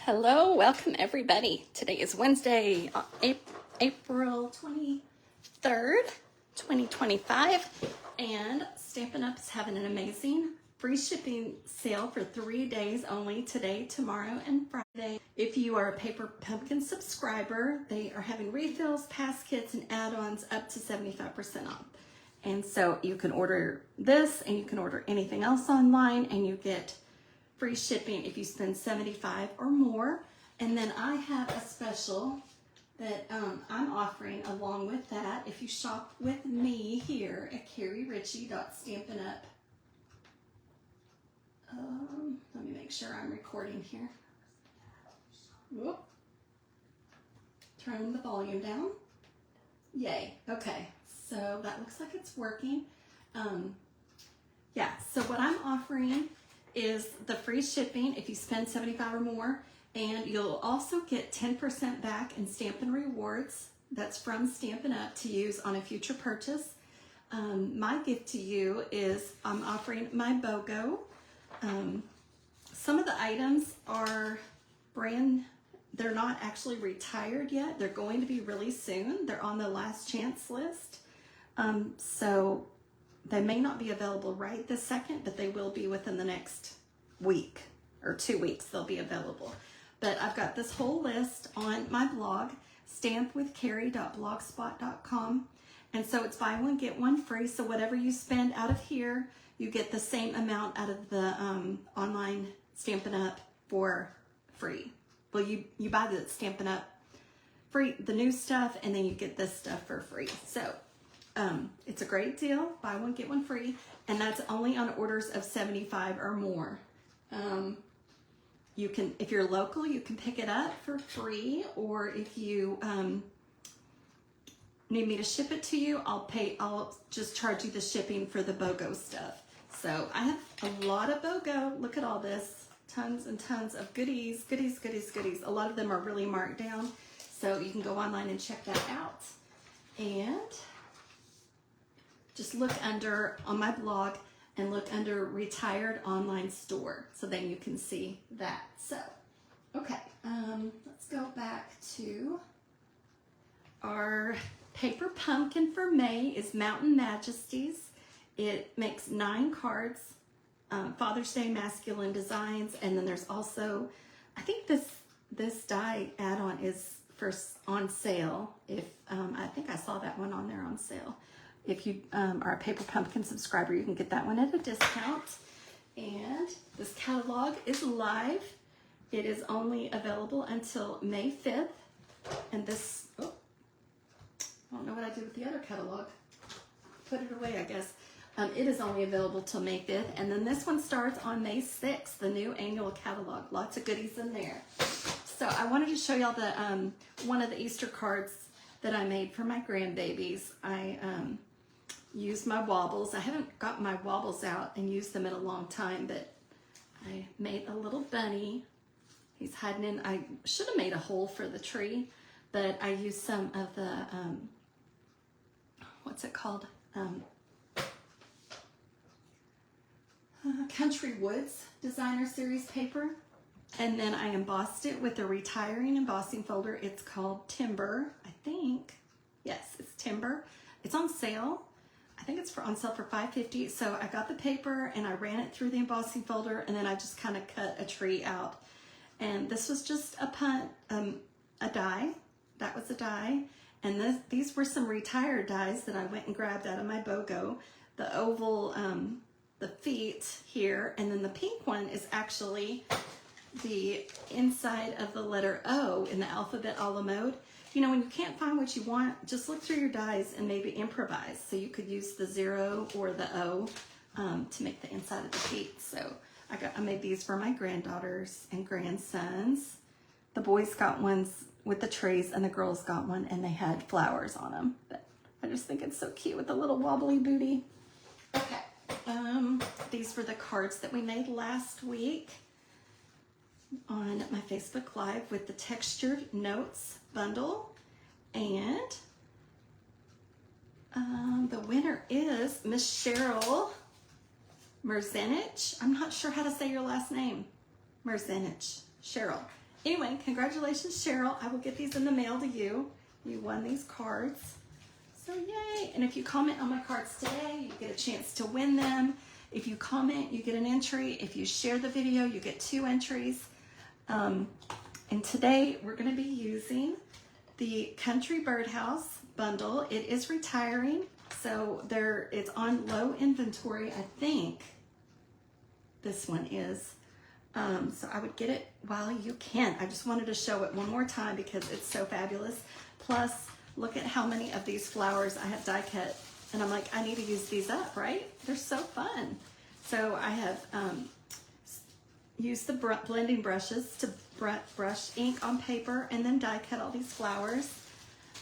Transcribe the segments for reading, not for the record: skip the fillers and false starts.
Hello, welcome everybody. Today is Wednesday, April 23rd, 2025, and Stampin' Up is having an amazing free shipping sale for 3 days only, today, tomorrow, and Friday. If you are a Paper Pumpkin subscriber, they are having refills, pass kits, and add-ons up to 75% off. And so you can order this and you can order anything else online and you get free shipping if you spend $75 or more. And then I have a special that I'm offering along with that. If you shop with me here at carrieritchie.stampinup, let me make sure I'm recording here. Whoop. Turn the volume down. Yay. Okay, so that looks like it's working. Yeah, so what I'm offering is the free shipping if you spend $75 or more, and you'll also get 10% back in Stampin' Rewards. That's from Stampin' Up to use on a future purchase. My gift to you is I'm offering my BOGO. Some of the items are they're not actually retired yet. They're going to be really soon. They're on the last chance list. So they may not be available right this second, but they will be within the next week or 2 weeks. They'll be available. But I've got this whole list on my blog, stampwithcarrie.blogspot.com. And so it's buy one, get one free. So whatever you spend out of here, you get the same amount out of the online Stampin' Up for free. Well, you buy the Stampin' Up free, the new stuff, and then you get this stuff for free. So it's a great deal. Buy one, get one free. And that's only on orders of $75 or more. You can, if you're local, you can pick it up for free, or if you need me to ship it to you, I'll just charge you the shipping for the BOGO stuff. So I have a lot of BOGO. Look at all this. Tons and tons of goodies, goodies, goodies, goodies. A lot of them are really marked down. So you can go online and check that out. And just look on my blog and look under Retired Online Store. So then you can see that. So, okay, let's go back to our Paper Pumpkin for May is Mountain Majesties. It makes 9 cards, Father's Day masculine designs, and then there's also, I think this die add-on is on sale. If I think I saw that one on there on sale. If you are a Paper Pumpkin subscriber, you can get that one at a discount. And this catalog is live. It is only available until May 5th. And this, I don't know what I did with the other catalog. Put it away, I guess. It is only available till May 5th. And then this one starts on May 6th, the new annual catalog. Lots of goodies in there. So I wanted to show y'all the one of the Easter cards that I made for my grandbabies. I used my wobbles. I haven't got my wobbles out and used them in a long time, but I made a little bunny. He's hiding in. I should have made a hole for the tree, but I used some of the, what's it called? Country Woods Designer Series paper. And then I embossed it with a retiring embossing folder. It's called Timber, I think. Yes, it's Timber. It's on sale. I think it's on sale for $5.50. So I got the paper and I ran it through the embossing folder, and then I just kind of cut a tree out. And this was just a die. That was a die. And these were some retired dies that I went and grabbed out of my BOGO. The oval, the feet here, and then the pink one is actually the inside of the letter O in the alphabet a la mode. You know, when you can't find what you want, just look through your dies and maybe improvise. So you could use the 0 or the O to make the inside of the feet. So I made these for my granddaughters and grandsons. The boys got ones with the trees and the girls got one and they had flowers on them. But I just think it's so cute with the little wobbly booty. Okay, these were the cards that we made last week on my Facebook Live with the textured notes bundle, and the winner is Miss Cheryl Merzenich. I'm not sure how to say your last name. Merzenich, Cheryl. Anyway, congratulations, Cheryl. I will get these in the mail to you. You won these cards. So yay. And if you comment on my cards today, you get a chance to win them. If you comment, you get an entry. If you share the video, you get 2 entries. And today we're going to be using the Country Birdhouse bundle. It is retiring, so it's on low inventory, I think. This one is. So I would get it while you can. I just wanted to show it one more time because it's so fabulous. Plus, look at how many of these flowers I have die cut. And I'm like, I need to use these up, right? They're so fun. So I have used the blending brushes to brush ink on paper and then die cut all these flowers.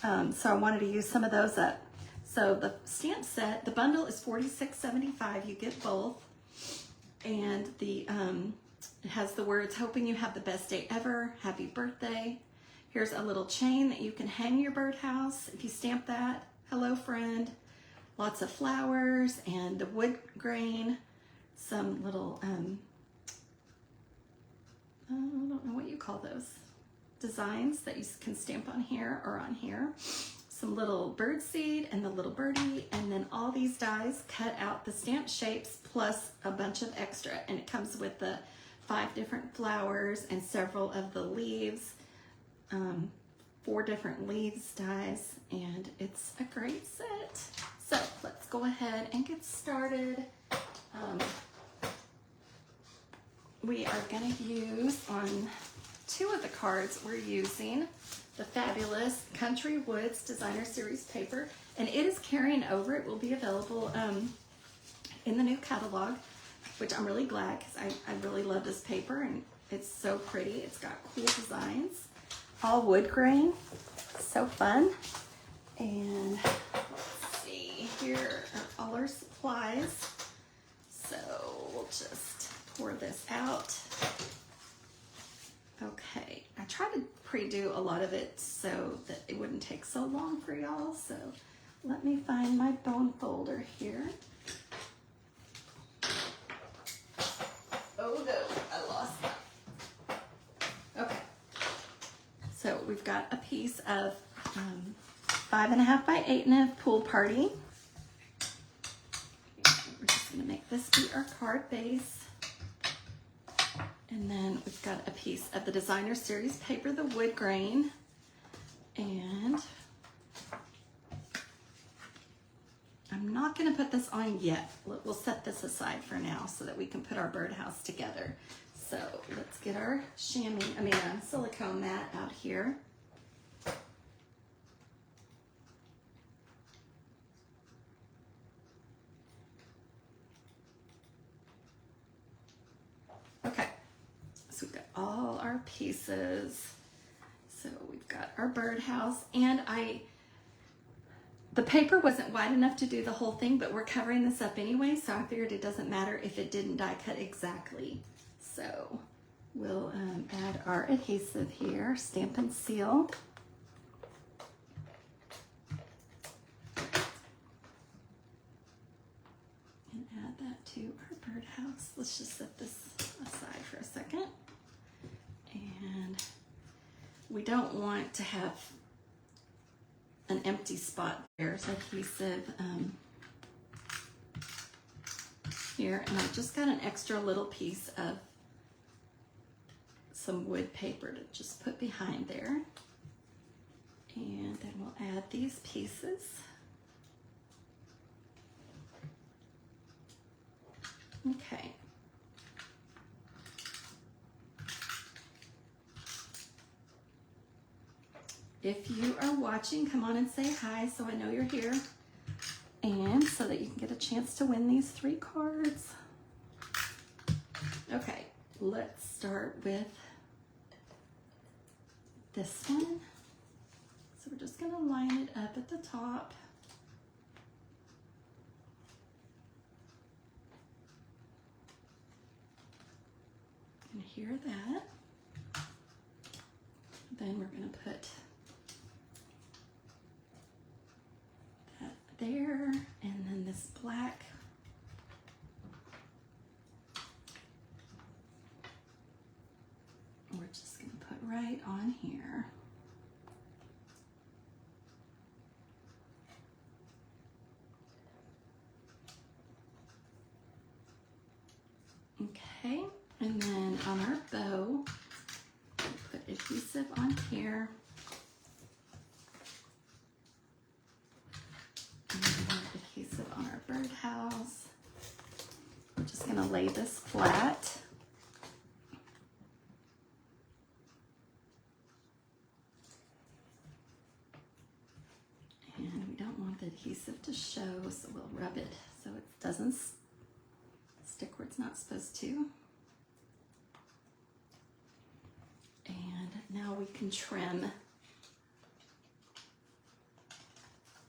So I wanted to use some of those up. So the stamp set, the bundle is $46.75. You get both. And it has the words, hoping you have the best day ever, happy birthday. Here's a little chain that you can hang your birdhouse if you stamp that. Hello, friend. Lots of flowers and the wood grain. Some little, I don't know what you call those. Designs that you can stamp on here or on here. Some little bird seed and the little birdie, and then all these dies cut out the stamp shapes plus a bunch of extra, and it comes with the 5 different flowers and several of the leaves, 4 different leaves dies, and it's a great set. So let's go ahead and get started. We are going to use on 2 of the cards, we're using the fabulous Country Woods Designer Series paper, and it is carrying over. It will be available in the new catalog, which I'm really glad because I really love this paper and it's so pretty. It's got cool designs, all wood grain, so fun. And let's see, here are all our supplies. So we'll just pour this out. Okay, I tried to pre-do a lot of it so that it wouldn't take so long for y'all. So let me find my bone folder here. Oh no, I lost that. Okay, so we've got a piece of 5.5 by 8.5 pool party. We're just gonna make this be our card base. And then we've got a piece of the Designer Series paper, the wood grain. And I'm not going to put this on yet. We'll set this aside for now so that we can put our birdhouse together. So let's get our silicone mat out here. Okay. So we've got all our pieces. So we've got our birdhouse, and the paper wasn't wide enough to do the whole thing, but we're covering this up anyway, so I figured it doesn't matter if it didn't die cut exactly. So we'll add our adhesive here, Stamp and Seal. And add that to our birdhouse. Let's just set this aside for a second. And we don't want to have an empty spot. There's adhesive here, and I just got an extra little piece of some wood paper to just put behind there. And then we'll add these pieces. Okay. If you are watching, come on and say hi so I know you're here, and so that you can get a chance to win these 3 cards. Okay, let's start with this one. So we're just gonna line it up at the top. You can hear that. Then we're gonna put there, and then this black. We're just going to put right on here. Okay, and then on our bow, put adhesive on here. And then adhesive on our birdhouse. We're just gonna lay this flat. And we don't want the adhesive to show, so we'll rub it so it doesn't stick where it's not supposed to. And now we can trim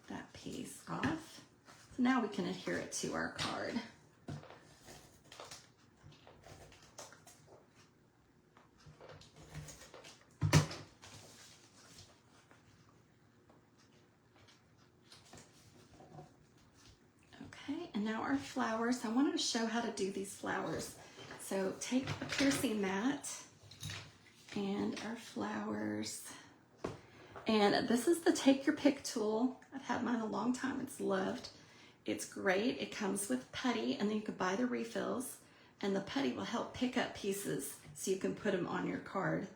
that piece off. So now we can adhere it to our card. Okay, and now our flowers. I wanted to show how to do these flowers. So take a piercing mat and our flowers. And this is the Take Your Pick tool. I've had mine a long time. It's loved. It's great. It comes with putty, and then you can buy the refills, and the putty will help pick up pieces so you can put them on your card.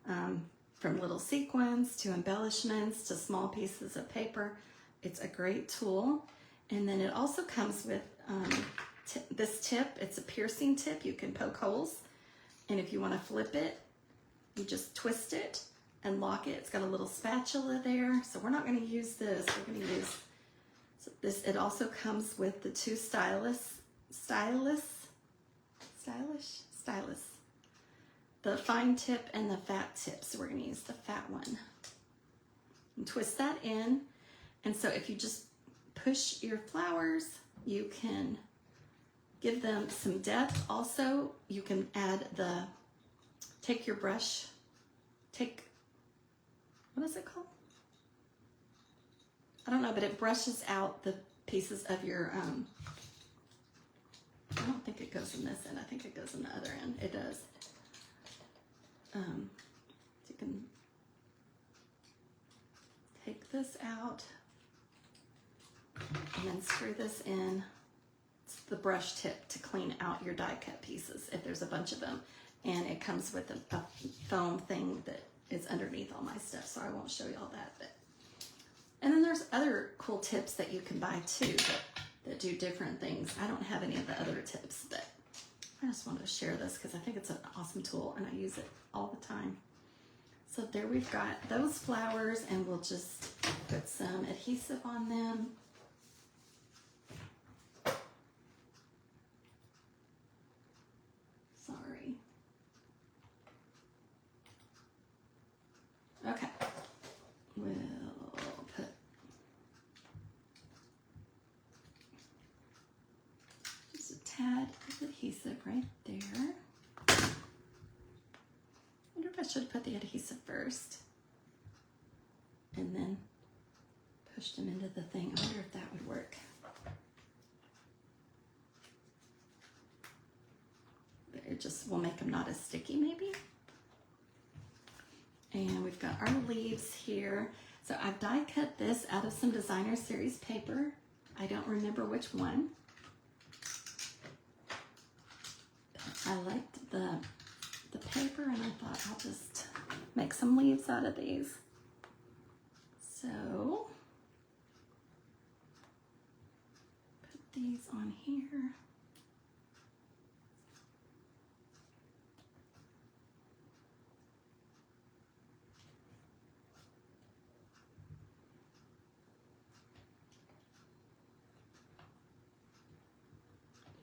From little sequins to embellishments to small pieces of paper. It's a great tool. And then it also comes with this tip. It's a piercing tip. You can poke holes. And if you want to flip it, you just twist it and lock it. It's got a little spatula there. So we're not going to use this. We're going to use this. It also comes with the two stylus. The fine tip and the fat tip. So we're going to use the fat one. And twist that in. And so if you just push your flowers, you can give them some depth. Also, you can add take your brush, what is it called? I don't know, but it brushes out the pieces of your, I don't think it goes in this end. I think it goes in the other end. It does. You can take this out and then screw this in. It's the brush tip to clean out your die cut pieces if there's a bunch of them. And it comes with a foam thing that is underneath all my stuff, so I won't show you all that. And then there's other cool tips that you can buy too that do different things. I don't have any of the other tips, but I just wanted to share this because I think it's an awesome tool and I use it all the time. So there we've got those flowers, and we'll just put some adhesive on them. Sorry. Okay. We'll put just a tad of adhesive right there. I wonder if I should put the adhesive first and then push them into the thing. I wonder if that would work. It just will make them not as sticky maybe. And we've got our leaves here. So I've die cut this out of some designer series paper. I don't remember which one. But I liked the paper, and I thought I'll just make some leaves out of these. So put these on here.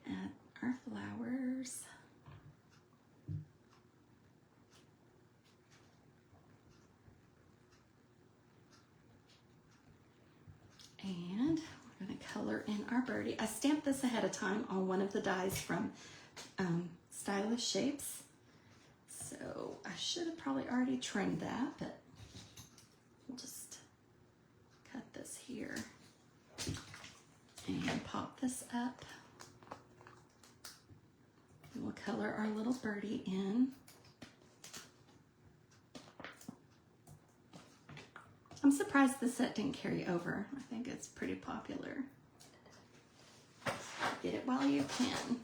Add our flowers. And we're going to color in our birdie. I stamped this ahead of time on one of the dies from Stylish Shapes. So I should have probably already trimmed that, but we'll just cut this here and pop this up. And we'll color our little birdie in. I'm surprised the set didn't carry over. I think it's pretty popular. Get it while you can.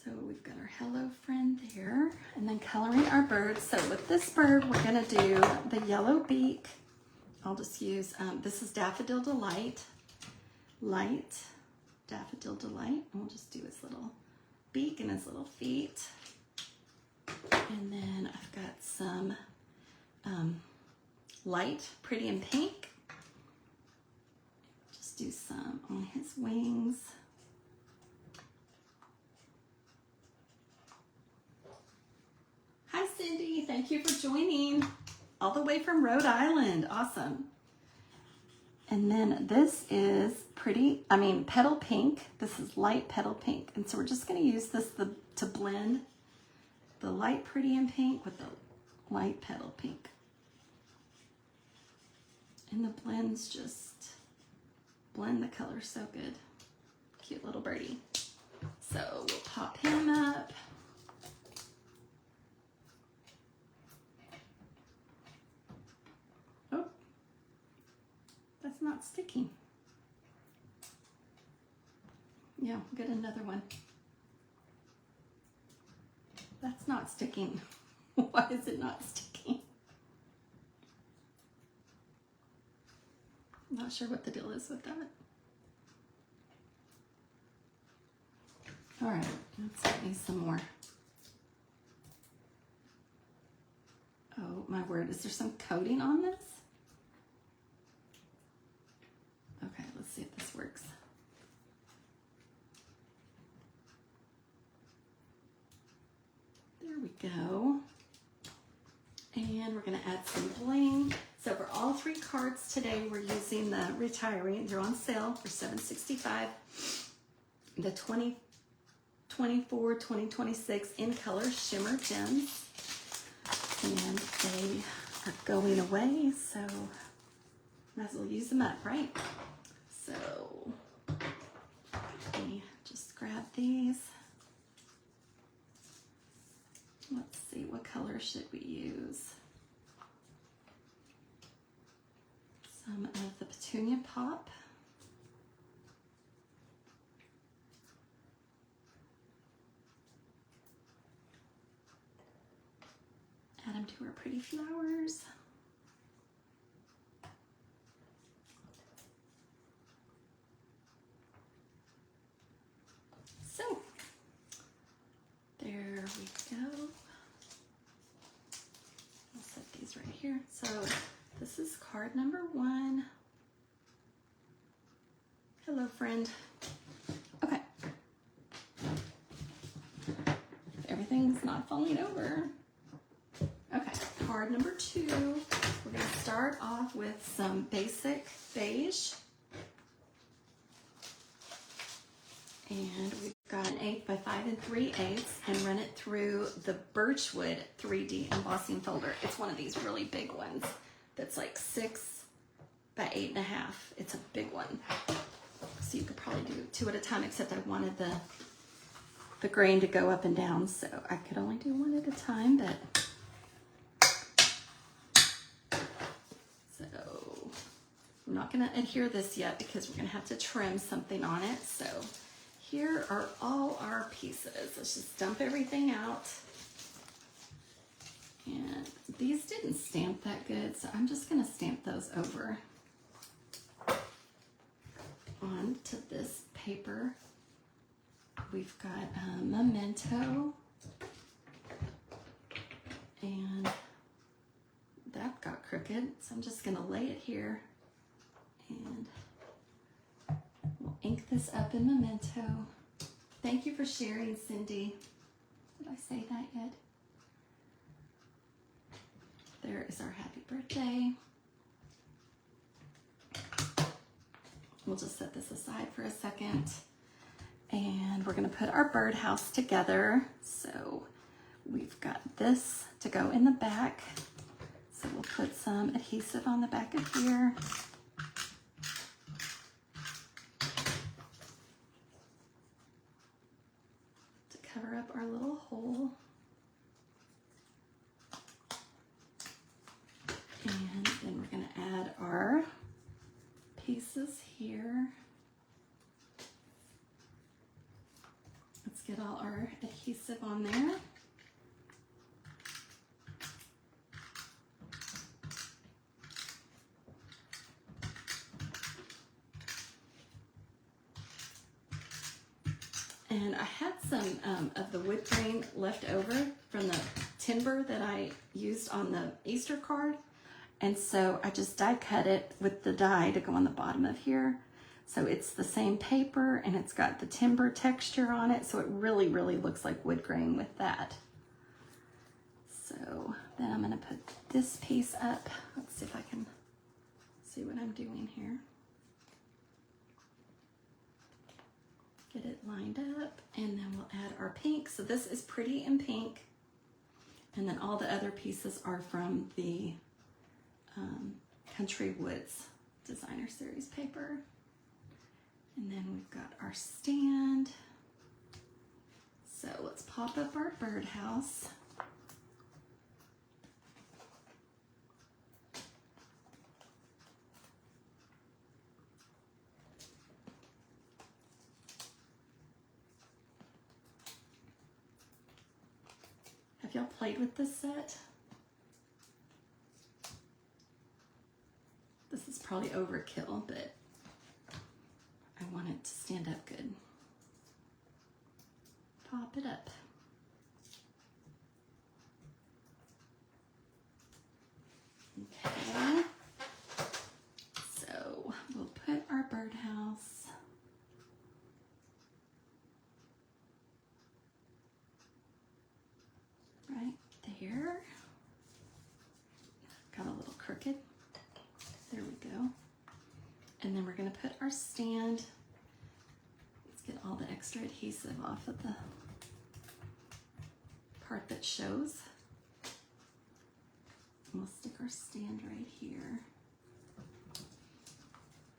So we've got our hello friend there, and then coloring our bird. So with this bird, we're gonna do the yellow beak. I'll just use, this is Daffodil Delight, light Daffodil Delight. And we'll just do his little beak and his little feet. And then I've got some light Pretty in Pink. Just do some on his wings. Hi Cindy, thank you for joining all the way from Rhode Island. Awesome. And then this is Petal Pink. This is light Petal Pink. And so we're just going to use this to blend the light Pretty in Pink with the light Petal Pink. And the blends just blend the color so good. Cute little birdie. So we'll pop him up. Oh, that's not sticking. Yeah, we'll get another one. That's not sticking. Why is it not sticking? I'm not sure what the deal is with that. All right, let's get me some more. Oh my word, is there some coating on this? Okay, let's see if this works. There we go. And we're gonna add some bling. So for all 3 cards today, we're using the Retiree. They're on sale for $7.65. The 2024, 2026 in color shimmer gems. And they are going away, so might as well use them up, right? So let me just grab these. Let's see, what color should we use? Some of the Petunia Pop. Add them to our pretty flowers. So, there we go. I'll set these right here. So, this is card number 1. Hello, friend. Okay. Everything's not falling over. Okay, card number 2. We're going to start off with some basic beige. And we've got an 8 by 5 3/8 and run it through the Birchwood 3D embossing folder. It's one of these really big ones that's like 6 by 8.5. It's a big one. So you could probably do 2 at a time, except I wanted the grain to go up and down, so I could only do 1 at a time, but so I'm not going to adhere this yet because we're going to have to trim something on it. So here are all our pieces. Let's just dump everything out. And these didn't stamp that good, so I'm just going to stamp those over onto this paper. We've got Memento, and that got crooked, so I'm just going to lay it here, and we'll ink this up in Memento. Thank you for sharing, Cindy. Did I say that yet? There is our happy birthday. We'll just set this aside for a second. And we're going to put our birdhouse together. So we've got this to go in the back. So we'll put some adhesive on the back of here. To cover up our little hole. our adhesive on there. And I had some of the wood grain left over from the timber that I used on the Easter card. And so I just die cut it with the die to go on the bottom of here. So it's the same paper and it's got the timber texture on it. So it really, really looks like wood grain with that. So then I'm gonna put this piece up. Let's see if I can see what I'm doing here. Get it lined up, and then we'll add our pink. So this is pretty in pink, and then all the other pieces are from the Country Woods Designer Series paper. And then we've got our stand. So let's pop up our birdhouse. Have y'all played with this set? This is probably overkill, but I want it to stand up good. Pop it up. Okay. So we'll put our birdhouse right there. Got a little crooked. There we go. And then we're going to put our stand. Let's get all the extra adhesive off of the part that shows. And we'll stick our stand right here.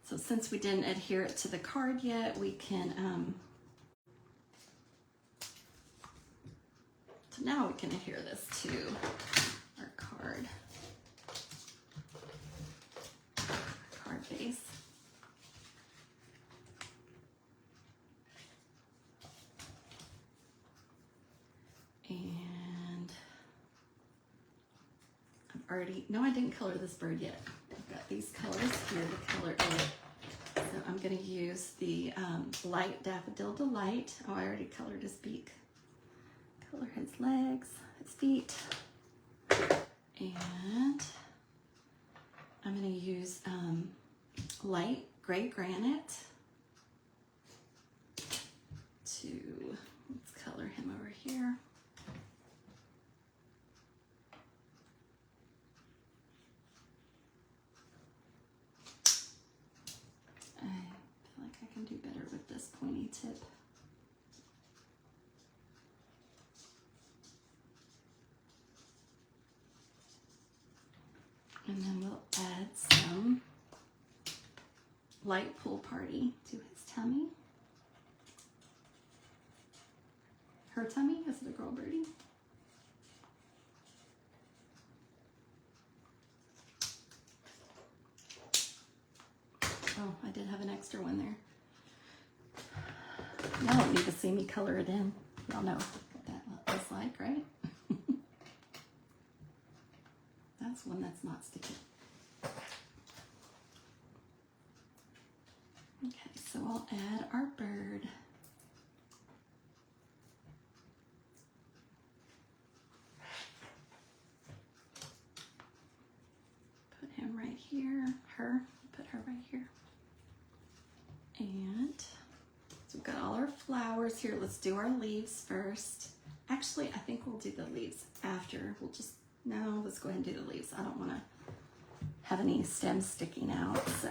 So since we didn't adhere it to the card yet, we can, so now we can adhere this to our card base. And I've already, no, I didn't color this bird yet. I've got these colors here to color it. So I'm going to use the light Daffodil Delight. Oh, I already colored his beak. Color his legs, his feet. And I'm going to use light gray granite to, let's color him over here. I feel like I can do better with this pointy tip. And then we'll add some light pool party to his tummy. Her tummy? Is it a girl birdie? Oh, I did have an extra one there. Y'all don't need to see me color it in. Y'all know what that looks like, right? That's one that's not sticky. Okay, so I'll add our bird. Put him right here, her, put her right here. And so we've got all our flowers here. Let's do our leaves first. Actually, I think we'll do the leaves after. We'll just, no, let's go ahead and do the leaves. I don't want to have any stems sticking out, so.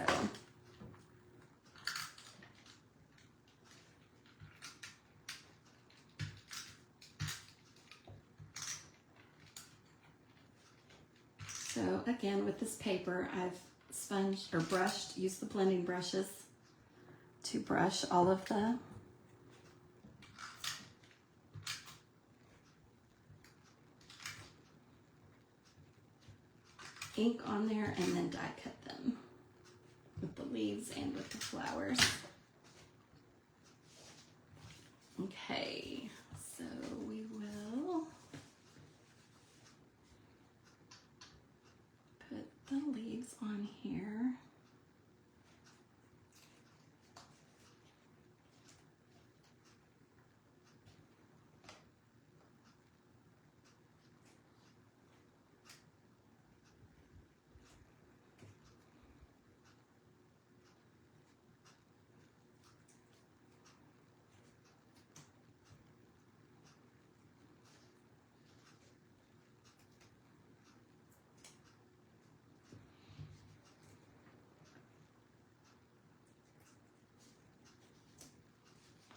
So again, with this paper, I've sponged or brushed, used the blending brushes to brush all of the ink on there, and then die cut them with the leaves and with the flowers. Okay, so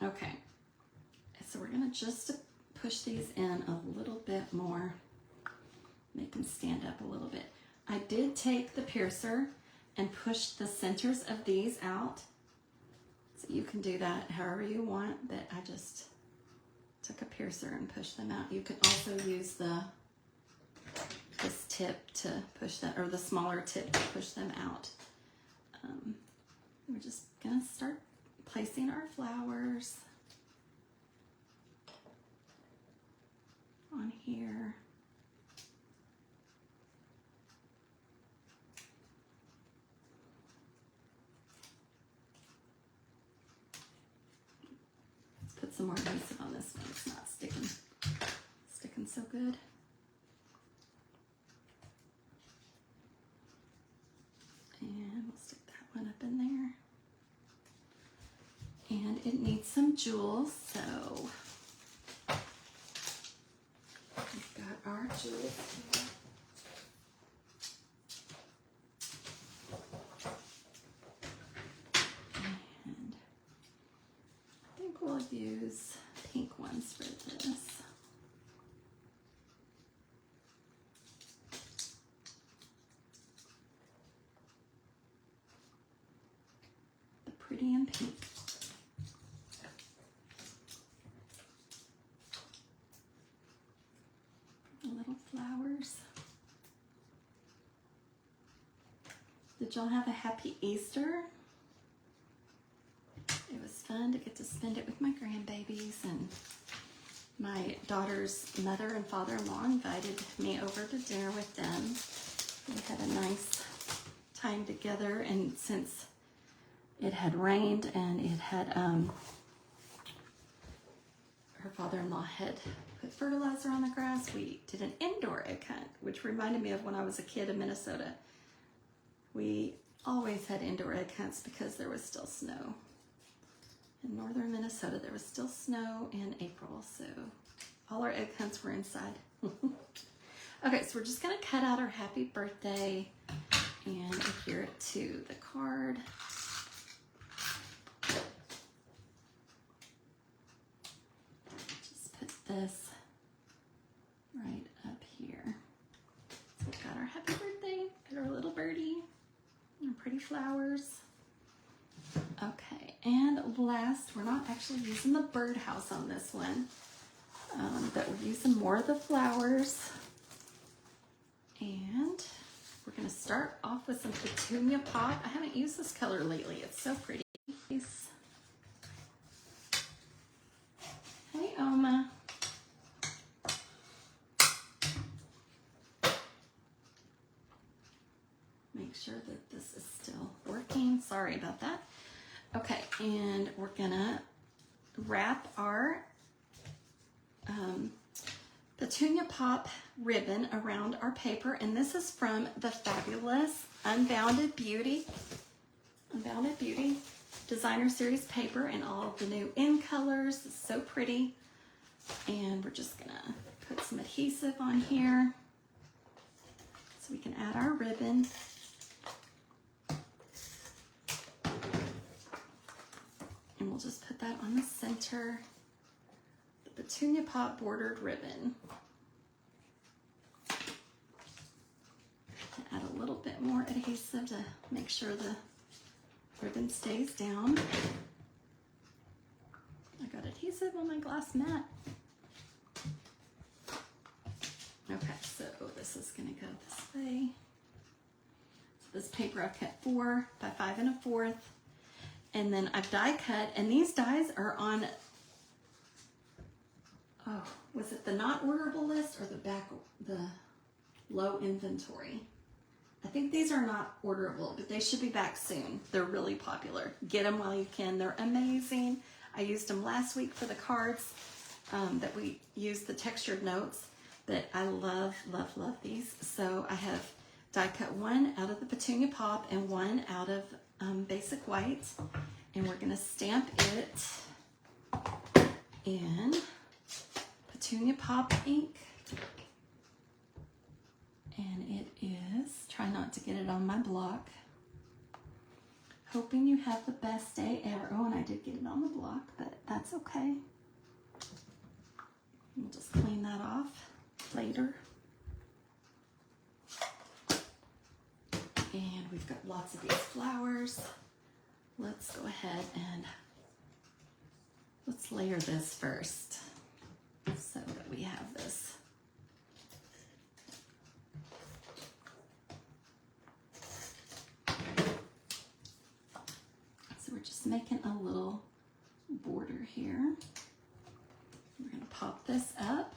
Okay, so we're gonna just push these in a little bit more, make them stand up a little bit. I did take the piercer and push the centers of these out. So you can do that however you want, but I just took a piercer and pushed them out. You can also use this tip to push them, or the smaller tip to push them out. We're just gonna start placing our flowers on here. Let's put some more adhesive on this one. It's not sticking so good. And we'll stick that one up in there. And it needs some jewels, so we've got our jewels here. And I think we'll use pink ones for this. The pretty and pink. Little flowers. Did y'all have a happy Easter? It was fun to get to spend it with my grandbabies, and my daughter's mother and father-in-law invited me over to dinner with them. We had a nice time together, and since it had rained and it had her father-in-law had put fertilizer on the grass, we did an indoor egg hunt, which reminded me of when I was a kid in Minnesota. We always had indoor egg hunts because there was still snow. In northern Minnesota, there was still snow in April, so all our egg hunts were inside. Okay, so we're just gonna cut out our happy birthday and adhere it to the card. Just put this right up here. So we've got our happy birthday, got our little birdie, and pretty flowers. Okay, and last, we're not actually using the birdhouse on this one, but we're using more of the flowers. And we're gonna start off with some petunia pop. I haven't used this color lately, it's so pretty. Hey, Oma. Make sure that this is still working. Sorry about that. Okay, and we're gonna wrap our petunia pop ribbon around our paper, and this is from the fabulous Unbounded Beauty Designer Series paper, and all of the new in colors. It's so pretty. And we're just gonna put some adhesive on here so we can add our ribbon. And we'll just put that on the center, the petunia pop bordered ribbon. Add a little bit more adhesive to make sure the ribbon stays down. I got adhesive on my glass mat. Okay, so this is gonna go this way. So this paper I've cut 4 by 5 1/4. And then I've die cut, and these dies are on, oh, was it the not orderable list or the low inventory? I think these are not orderable, but they should be back soon. They're really popular. Get them while you can. They're amazing. I used them last week for the cards that we used, the textured notes, but I love, love, love these. So I have die cut one out of the petunia pop and one out of basic white, and we're gonna stamp it in petunia pop ink, and it is, try not to get it on my block. Hoping you have the best day ever. Oh, and I did get it on the block, but that's okay. We'll just clean that off later. And we've got lots of these flowers. Let's go ahead and let's layer this first so that we have this. So we're just making a little border here. We're going to pop this up.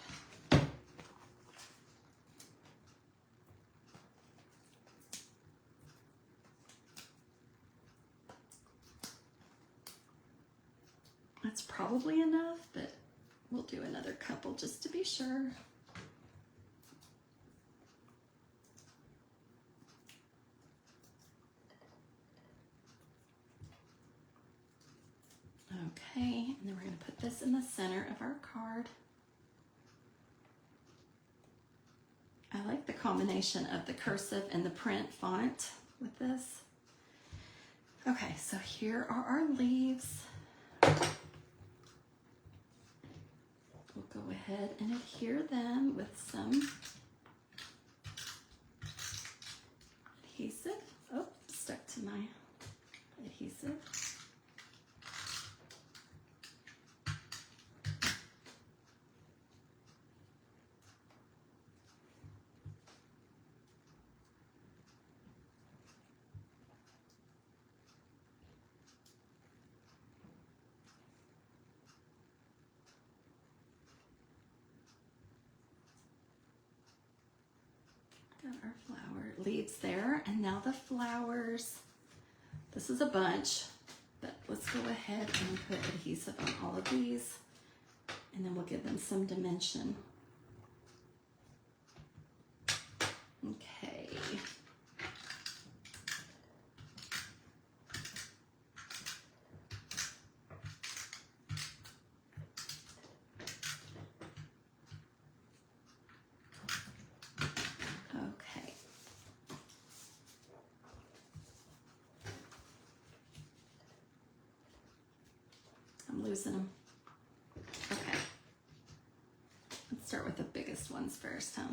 That's probably enough, but we'll do another couple just to be sure. Okay, and then we're going to put this in the center of our card. I like the combination of the cursive and the print font with this. Okay, so here are our leaves. We'll go ahead and adhere them with some adhesive. Oh, stuck to my adhesive. Got our flower leaves there, and now the flowers. This is a bunch, but let's go ahead and put adhesive on all of these, and then we'll give them some dimension. Okay. Okay. I'm losing them. Okay. Let's start with the biggest ones first, huh?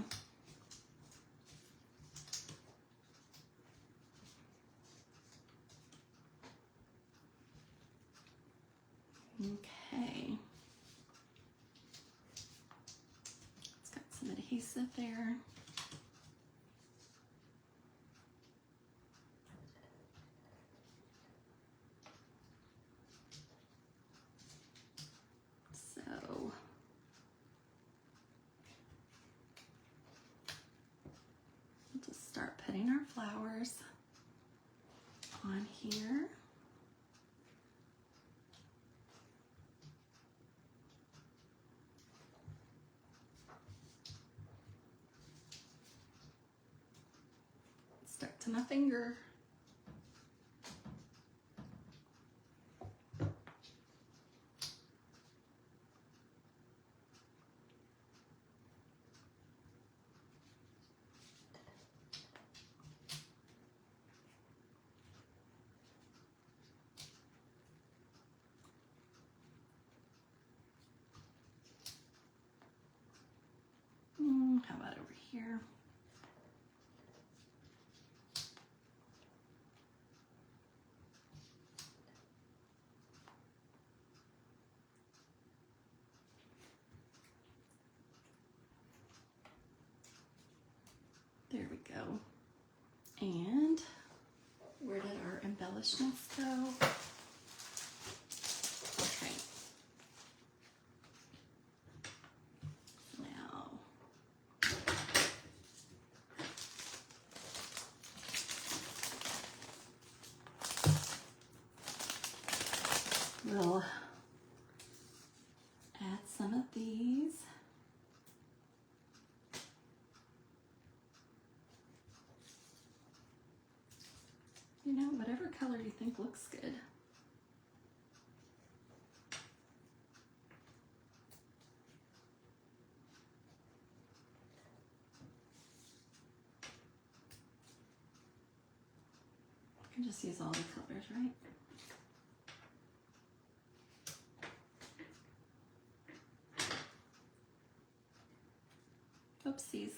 Okay. It's got some adhesive there. So we'll just start putting our flowers on here. Stuck to my finger. How about over here? There we go. And where did our embellishments go? Okay. Now, we'll add some of these. You know, whatever color you think looks good. can just use all the colors, right? Oopsies.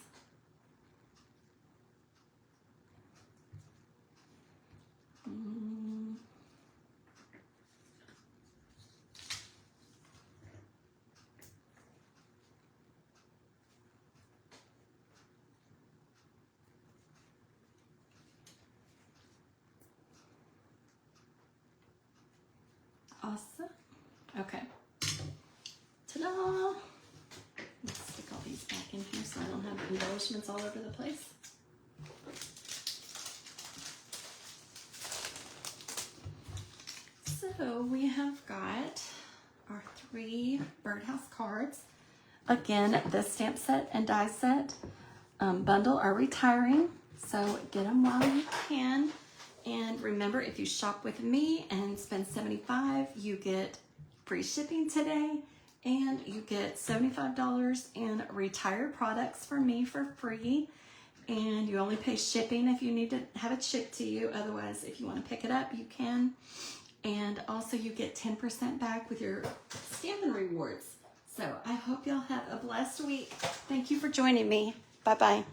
Awesome. Okay. Ta-da! Let's stick all these back in here so I don't have embellishments all over the place. So we have got our 3 Birdhouse cards. Again, this stamp set and die set bundle are retiring, so get them while you can. And remember, if you shop with me and spend $75, you get free shipping today, and you get $75 in retired products from me for free. And you only pay shipping if you need to have it shipped to you. Otherwise, if you want to pick it up, you can. And also you get 10% back with your Stampin' Rewards. So I hope y'all have a blessed week. Thank you for joining me. Bye-bye.